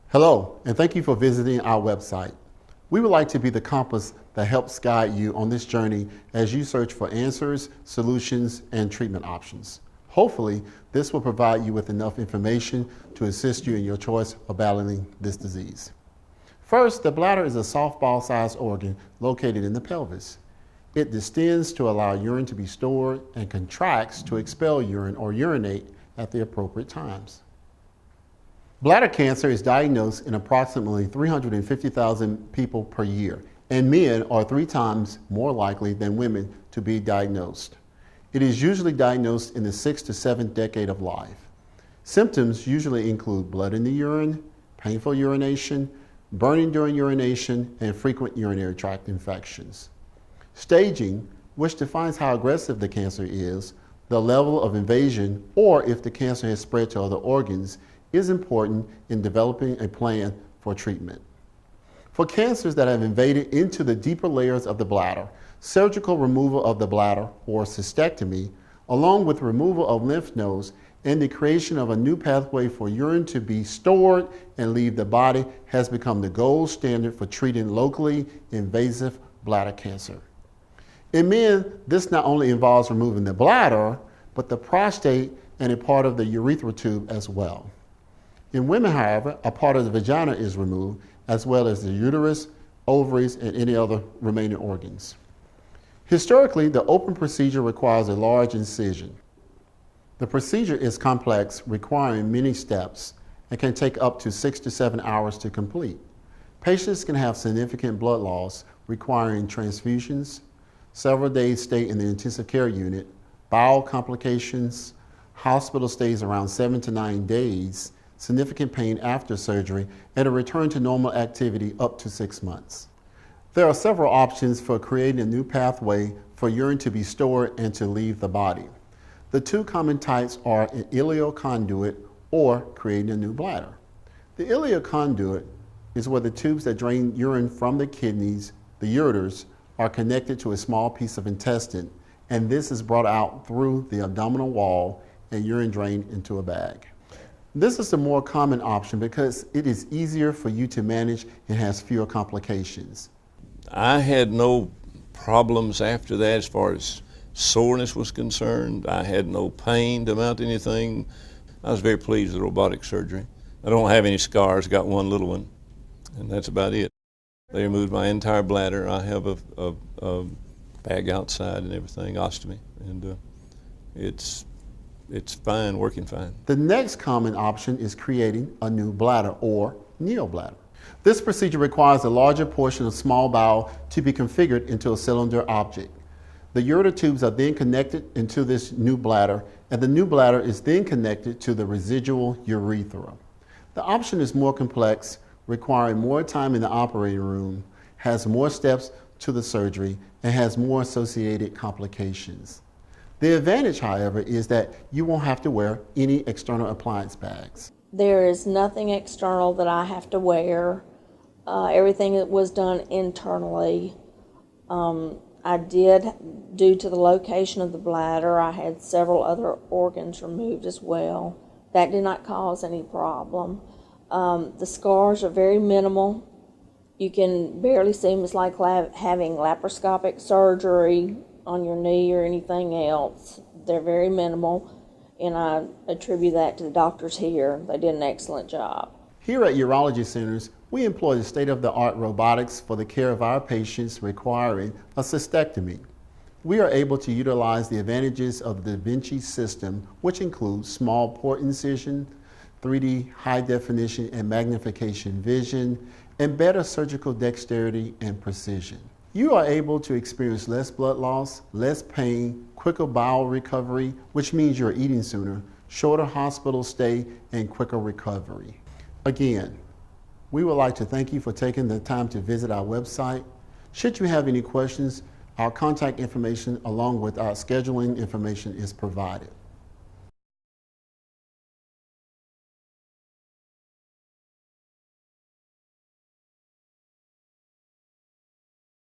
Hello, and thank you for visiting our website. We would like to be the compass that helps guide you on this journey as you search for answers, solutions, and treatment options. Hopefully, this will provide you with enough information to assist you in your choice of battling this disease. First, the bladder is a softball-sized organ located in the pelvis. It distends to allow urine to be stored and contracts to expel urine or urinate at the appropriate times. Bladder cancer is diagnosed in approximately 350,000 people per year, and men are 3 times more likely than women to be diagnosed. It is usually diagnosed in the 6th to 7th decade of life. Symptoms usually include blood in the urine, painful urination, burning during urination, and frequent urinary tract infections. Staging, which defines how aggressive the cancer is, the level of invasion, or if the cancer has spread to other organs, is important in developing a plan for treatment. For cancers that have invaded into the deeper layers of the bladder, surgical removal of the bladder or cystectomy, along with removal of lymph nodes and the creation of a new pathway for urine to be stored and leave the body, has become the gold standard for treating locally invasive bladder cancer. In men, this not only involves removing the bladder, but the prostate and a part of the urethral tube as well. In women, however, a part of the vagina is removed, as well as the uterus, ovaries, and any other remaining organs. Historically, the open procedure requires a large incision. The procedure is complex, requiring many steps, and can take up to 6 to 7 hours to complete. Patients can have significant blood loss, requiring transfusions, several days stay in the intensive care unit, bowel complications, hospital stays around 7 to 9 days, significant pain after surgery, and a return to normal activity up to 6 months. There are several options for creating a new pathway for urine to be stored and to leave the body. The 2 common types are an ileal conduit or creating a new bladder. The ileal conduit is where the tubes that drain urine from the kidneys, the ureters, are connected to a small piece of intestine, and this is brought out through the abdominal wall and urine drained into a bag. This is the more common option because it is easier for you to manage and has fewer complications. I had no problems after that as far as soreness was concerned. I had no pain to mount anything. I was very pleased with robotic surgery. I don't have any scars, got one little one, and that's about it. They removed my entire bladder. I have a bag outside and everything, ostomy, and it's fine, working fine. The next common option is creating a new bladder or neobladder. This procedure requires a larger portion of small bowel to be configured into a cylinder object. The ureter tubes are then connected into this new bladder, and the new bladder is then connected to the residual urethra. The option is more complex, requiring more time in the operating room, has more steps to the surgery, and has more associated complications. The advantage, however, is that you won't have to wear any external appliance bags. There is nothing external that I have to wear. Everything that was done internally. I did, due to the location of the bladder, I had several other organs removed as well. That did not cause any problem. The scars are very minimal. You can barely see them. It's like having laparoscopic surgery on your knee or anything else. They're very minimal, and I attribute that to the doctors here. They did an excellent job. Here at Urology Centers, we employ the state-of-the-art robotics for the care of our patients requiring a cystectomy. We are able to utilize the advantages of the Da Vinci system, which includes small port incision, 3D high definition and magnification vision, and better surgical dexterity and precision. You are able to experience less blood loss, less pain, quicker bowel recovery, which means you're eating sooner, shorter hospital stay, and quicker recovery. Again, we would like to thank you for taking the time to visit our website. Should you have any questions, our contact information along with our scheduling information is provided.